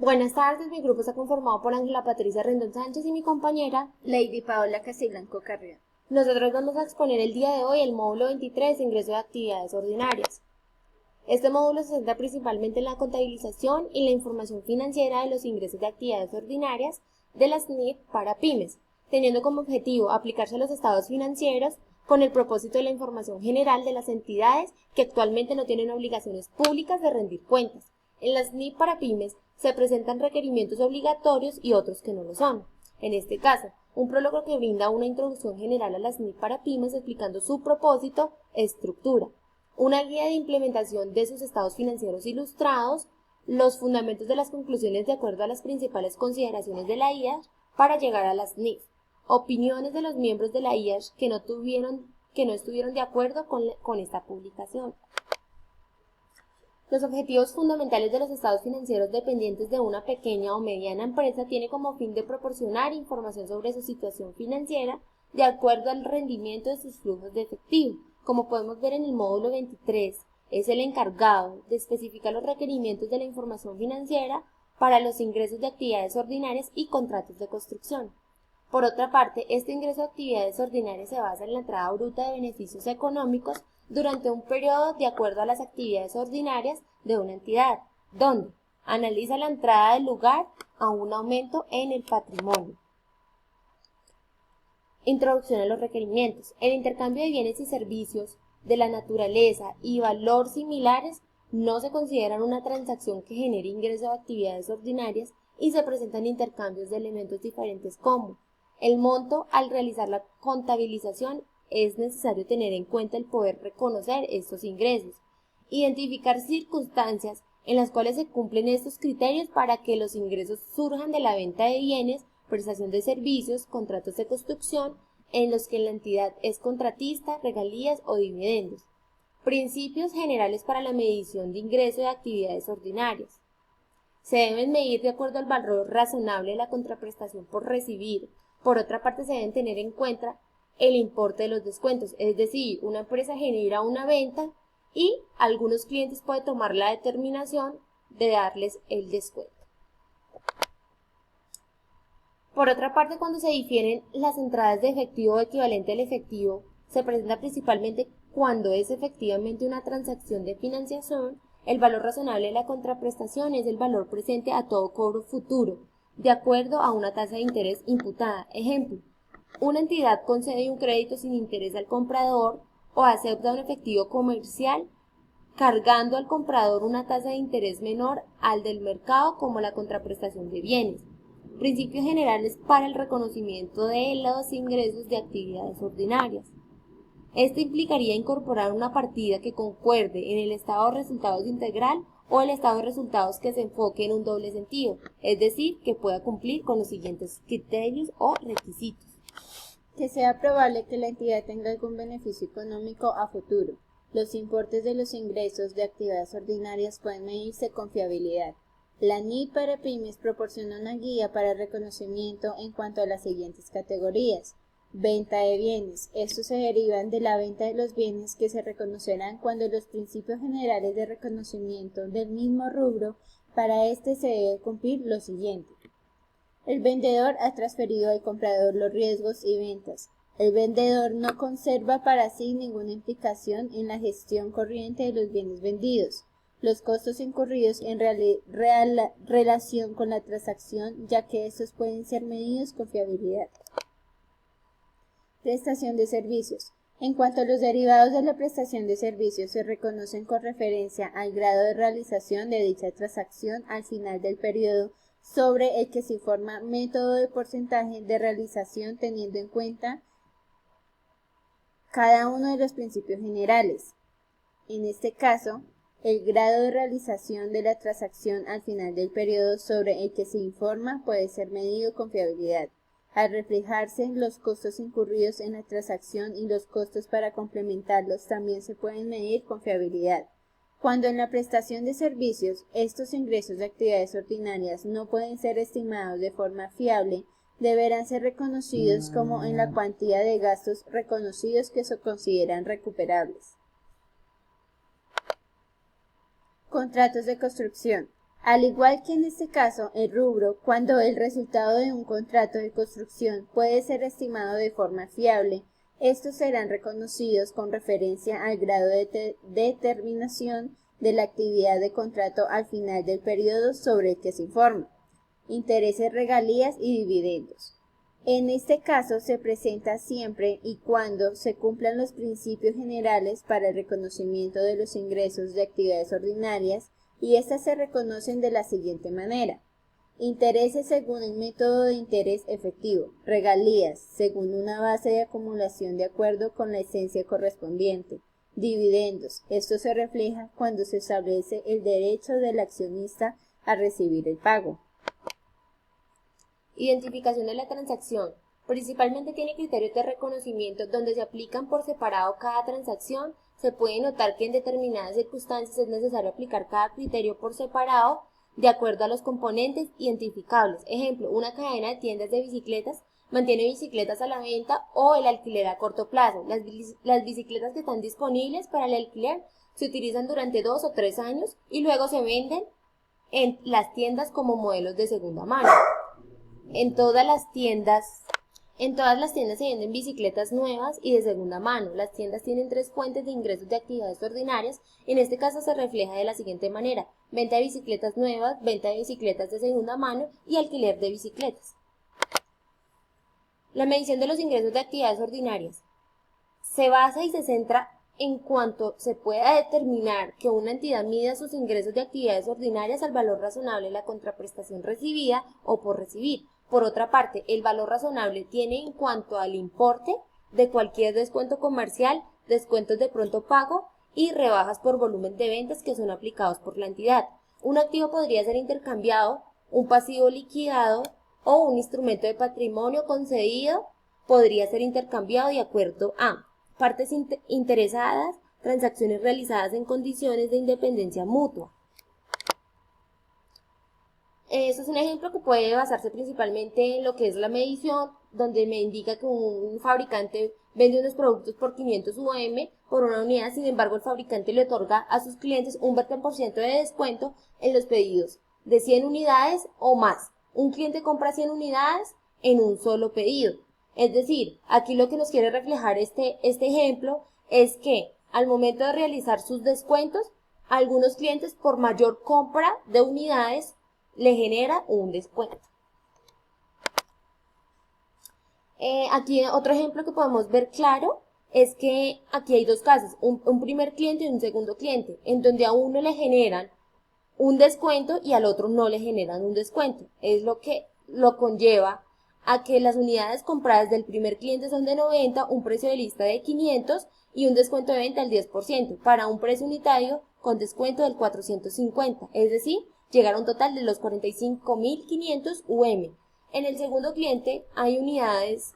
Buenas tardes, mi grupo está conformado por Ángela Patricia Rendón Sánchez y mi compañera Lady Paola Casiblanco Carrión. Nosotros vamos a exponer el día de hoy el módulo 23 de ingreso de actividades ordinarias. Este módulo se centra principalmente en la contabilización y la información financiera de los ingresos de actividades ordinarias de las NIF para pymes, teniendo como objetivo aplicarse a los estados financieros con el propósito de la información general de las entidades que actualmente no tienen obligaciones públicas de rendir cuentas. En las NIF para pymes se presentan requerimientos obligatorios y otros que no lo son. En este caso, un prólogo que brinda una introducción general a las NIF para pymes explicando su propósito, estructura, una guía de implementación de sus estados financieros ilustrados, los fundamentos de las conclusiones de acuerdo a las principales consideraciones de la IAS para llegar a las NIF, opiniones de los miembros de la IAS que no estuvieron de acuerdo con esta publicación. Los objetivos fundamentales de los estados financieros dependientes de una pequeña o mediana empresa tienen como fin de proporcionar información sobre su situación financiera de acuerdo al rendimiento de sus flujos de efectivo. Como podemos ver en el módulo 23, es el encargado de especificar los requerimientos de la información financiera para los ingresos de actividades ordinarias y contratos de construcción. Por otra parte, este ingreso de actividades ordinarias se basa en la entrada bruta de beneficios económicos durante un periodo de acuerdo a las actividades ordinarias de una entidad, donde analiza la entrada del lugar a un aumento en el patrimonio. Introducción a los requerimientos. El intercambio de bienes y servicios de la naturaleza y valor similares no se consideran una transacción que genere ingreso de actividades ordinarias y se presentan intercambios de elementos diferentes como el monto. Al realizar la contabilización es necesario tener en cuenta el poder reconocer estos ingresos, identificar circunstancias en las cuales se cumplen estos criterios para que los ingresos surjan de la venta de bienes, prestación de servicios, contratos de construcción, en los que la entidad es contratista, regalías o dividendos. Principios generales para la medición de ingreso de actividades ordinarias. Se deben medir de acuerdo al valor razonable de la contraprestación por recibir. Por otra parte, se deben tener en cuenta el importe de los descuentos, es decir, una empresa genera una venta y algunos clientes pueden tomar la determinación de darles el descuento. Por otra parte, cuando se difieren las entradas de efectivo o equivalente al efectivo, se presenta principalmente cuando es efectivamente una transacción de financiación. El valor razonable de la contraprestación es el valor presente a todo cobro futuro, de acuerdo a una tasa de interés imputada. Ejemplo, una entidad concede un crédito sin interés al comprador o acepta un efectivo comercial cargando al comprador una tasa de interés menor al del mercado como la contraprestación de bienes. Principios generales para el reconocimiento de los ingresos de actividades ordinarias. Esto implicaría incorporar una partida que concuerde en el estado de resultados integral o el estado de resultados que se enfoque en un doble sentido, es decir, que pueda cumplir con los siguientes criterios o requisitos. Que sea probable que la entidad tenga algún beneficio económico a futuro. Los importes de los ingresos de actividades ordinarias pueden medirse con fiabilidad. La NIF para pymes proporciona una guía para el reconocimiento en cuanto a las siguientes categorías. Venta de bienes. Estos se derivan de la venta de los bienes que se reconocerán cuando los principios generales de reconocimiento del mismo rubro para este se debe cumplir lo siguiente. El vendedor ha transferido al comprador los riesgos y ventas. El vendedor no conserva para sí ninguna implicación en la gestión corriente de los bienes vendidos. Los costos incurridos en relación con la transacción, ya que estos pueden ser medidos con fiabilidad. Prestación de servicios. En cuanto a los derivados de la prestación de servicios, se reconocen con referencia al grado de realización de dicha transacción al final del periodo sobre el que se informa método de porcentaje de realización teniendo en cuenta cada uno de los principios generales. En este caso, el grado de realización de la transacción al final del periodo sobre el que se informa puede ser medido con fiabilidad. Al reflejarse los costos incurridos en la transacción y los costos para complementarlos también se pueden medir con fiabilidad. Cuando en la prestación de servicios estos ingresos de actividades ordinarias no pueden ser estimados de forma fiable, deberán ser reconocidos como en la cuantía de gastos reconocidos que se consideran recuperables. Contratos de construcción. Al igual que en este caso, el rubro, cuando el resultado de un contrato de construcción puede ser estimado de forma fiable, estos serán reconocidos con referencia al grado de determinación de la actividad de contrato al final del periodo sobre el que se informa, intereses, regalías y dividendos. En este caso se presenta siempre y cuando se cumplan los principios generales para el reconocimiento de los ingresos de actividades ordinarias y éstas se reconocen de la siguiente manera. Intereses según el método de interés efectivo, regalías según una base de acumulación de acuerdo con la esencia correspondiente, dividendos, esto se refleja cuando se establece el derecho del accionista a recibir el pago. Identificación de la transacción. Principalmente tiene criterios de reconocimiento donde se aplican por separado cada transacción. Se puede notar que en determinadas circunstancias es necesario aplicar cada criterio por separado de acuerdo a los componentes identificables. Ejemplo, una cadena de tiendas de bicicletas mantiene bicicletas a la venta o el alquiler a corto plazo. Las bicicletas que están disponibles para el alquiler se utilizan durante 2 o 3 años y luego se venden en las tiendas como modelos de segunda mano. En todas las tiendas se venden bicicletas nuevas y de segunda mano. Las tiendas tienen 3 fuentes de ingresos de actividades ordinarias. En este caso se refleja de la siguiente manera: venta de bicicletas nuevas, venta de bicicletas de segunda mano y alquiler de bicicletas. La medición de los ingresos de actividades ordinarias se basa y se centra en cuanto se pueda determinar que una entidad mida sus ingresos de actividades ordinarias al valor razonable de la contraprestación recibida o por recibir. Por otra parte, el valor razonable tiene en cuanto al importe de cualquier descuento comercial, descuentos de pronto pago y rebajas por volumen de ventas que son aplicados por la entidad. Un activo podría ser intercambiado, un pasivo liquidado o un instrumento de patrimonio concedido podría ser intercambiado de acuerdo a partes interesadas, transacciones realizadas en condiciones de independencia mutua. Eso es un ejemplo que puede basarse principalmente en lo que es la medición, donde me indica que un fabricante vende unos productos por 500 UM por una unidad, sin embargo el fabricante le otorga a sus clientes un 20% de descuento en los pedidos de 100 unidades o más. Un cliente compra 100 unidades en un solo pedido. Es decir, aquí lo que nos quiere reflejar este ejemplo es que al momento de realizar sus descuentos, algunos clientes por mayor compra de unidades le genera un descuento. Aquí otro ejemplo que podemos ver claro es que aquí hay 2 casos, un primer cliente y un segundo cliente, en donde a uno le generan un descuento y al otro no le generan un descuento. Es lo que lo conlleva a que las unidades compradas del primer cliente son de 90, un precio de lista de 500 y un descuento de venta del 10%, para un precio unitario con descuento del 450, es decir, llegar a un total de los 45.500 UM. En el segundo cliente hay unidades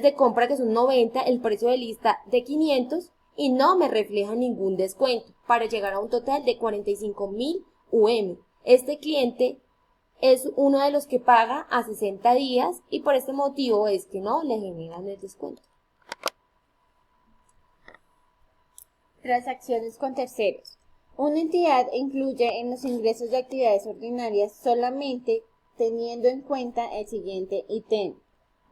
de compra que son 90, el precio de lista de 500 y no me refleja ningún descuento para llegar a un total de 45.000 UM. Este cliente es uno de los que paga a 60 días y por este motivo es que no le generan el descuento. Transacciones con terceros. Una entidad incluye en los ingresos de actividades ordinarias solamente teniendo en cuenta el siguiente ítem: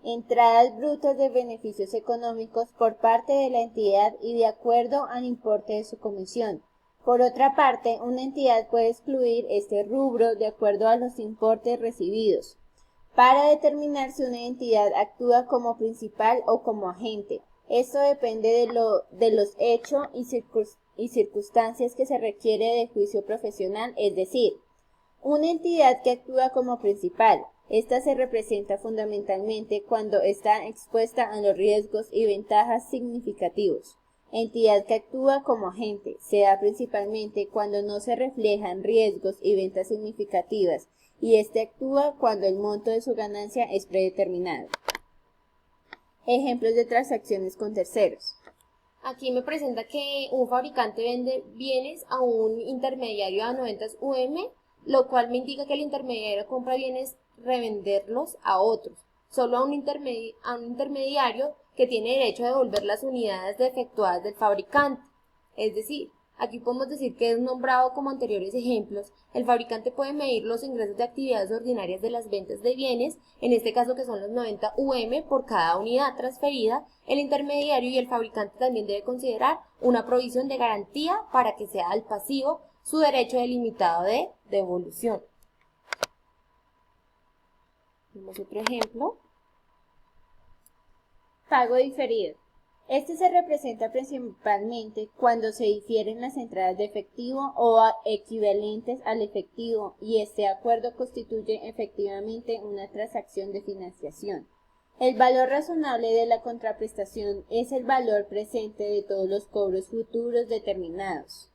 entradas brutas de beneficios económicos por parte de la entidad y de acuerdo al importe de su comisión. Por otra parte, una entidad puede excluir este rubro de acuerdo a los importes recibidos, para determinar si una entidad actúa como principal o como agente. Esto depende de los hechos y circunstancias que se requiere de juicio profesional, es decir, una entidad que actúa como principal. Esta se representa fundamentalmente cuando está expuesta a los riesgos y ventajas significativos. Entidad que actúa como agente se da principalmente cuando no se reflejan riesgos y ventas significativas y éste actúa cuando el monto de su ganancia es predeterminado. Ejemplos de transacciones con terceros. Aquí me presenta que un fabricante vende bienes a un intermediario a 90 UM, lo cual me indica que el intermediario compra bienes revenderlos a otros, solo a un intermediario que tiene derecho a devolver las unidades defectuadas del fabricante. Es decir, Aquí podemos decir que es nombrado como anteriores ejemplos. El fabricante puede medir los ingresos de actividades ordinarias de las ventas de bienes, en este caso que son los 90 UM por cada unidad transferida. El intermediario y el fabricante también debe considerar una provisión de garantía para que sea al pasivo su derecho delimitado de devolución. Vemos otro ejemplo. Pago diferido. Este se representa principalmente cuando se difieren las entradas de efectivo o equivalentes al efectivo y este acuerdo constituye efectivamente una transacción de financiación. El valor razonable de la contraprestación es el valor presente de todos los cobros futuros determinados,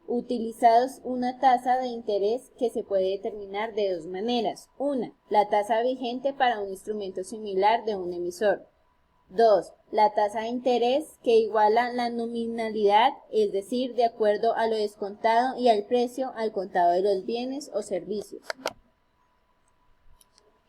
utilizados una tasa de interés que se puede determinar de dos maneras. Una, la tasa vigente para un instrumento similar de un emisor. 2. La tasa de interés que iguala la nominalidad, es decir, de acuerdo a lo descontado y al precio al contado de los bienes o servicios.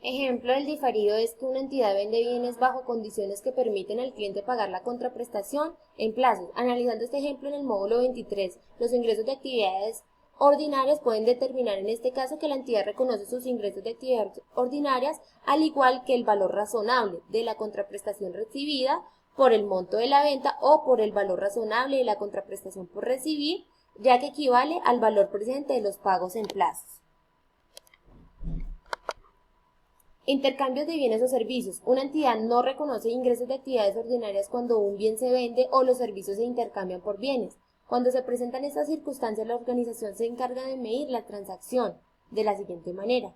Ejemplo del diferido es que una entidad vende bienes bajo condiciones que permiten al cliente pagar la contraprestación en plazos. Analizando este ejemplo en el módulo 23, los ingresos de actividades ordinarias pueden determinar en este caso que la entidad reconoce sus ingresos de actividades ordinarias al igual que el valor razonable de la contraprestación recibida por el monto de la venta o por el valor razonable de la contraprestación por recibir, ya que equivale al valor presente de los pagos en plazos. Intercambios de bienes o servicios. Una entidad no reconoce ingresos de actividades ordinarias cuando un bien se vende o los servicios se intercambian por bienes. Cuando se presentan estas circunstancias, la organización se encarga de medir la transacción de la siguiente manera.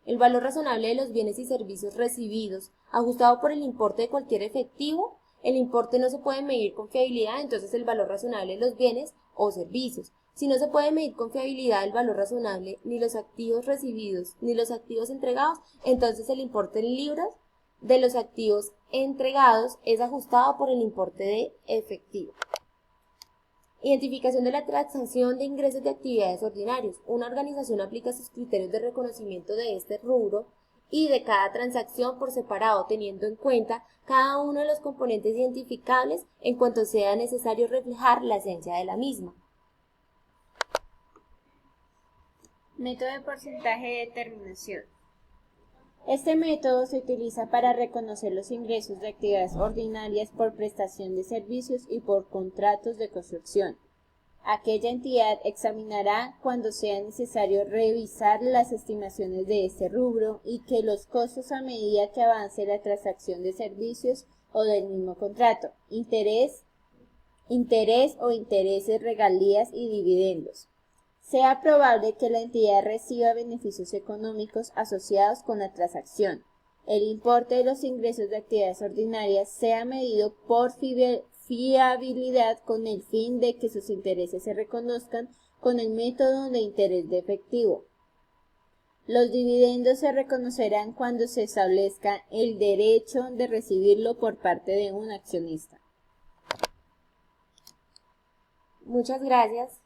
El valor razonable de los bienes y servicios recibidos, ajustado por el importe de cualquier efectivo. El importe no se puede medir con fiabilidad, entonces el valor razonable de los bienes o servicios. Si no se puede medir con fiabilidad el valor razonable, ni los activos recibidos, ni los activos entregados, entonces el importe en libras de los activos entregados es ajustado por el importe de efectivo. Identificación de la transacción de ingresos de actividades ordinarias. Una organización aplica sus criterios de reconocimiento de este rubro y de cada transacción por separado, teniendo en cuenta cada uno de los componentes identificables en cuanto sea necesario reflejar la esencia de la misma. Método de porcentaje de determinación. Este método se utiliza para reconocer los ingresos de actividades ordinarias por prestación de servicios y por contratos de construcción. Aquella entidad examinará cuando sea necesario revisar las estimaciones de este rubro y que los costos a medida que avance la transacción de servicios o del mismo contrato, interés o intereses, regalías y dividendos. Sea probable que la entidad reciba beneficios económicos asociados con la transacción. El importe de los ingresos de actividades ordinarias sea medido por fiabilidad con el fin de que sus intereses se reconozcan con el método de interés de efectivo. Los dividendos se reconocerán cuando se establezca el derecho de recibirlo por parte de un accionista. Muchas gracias.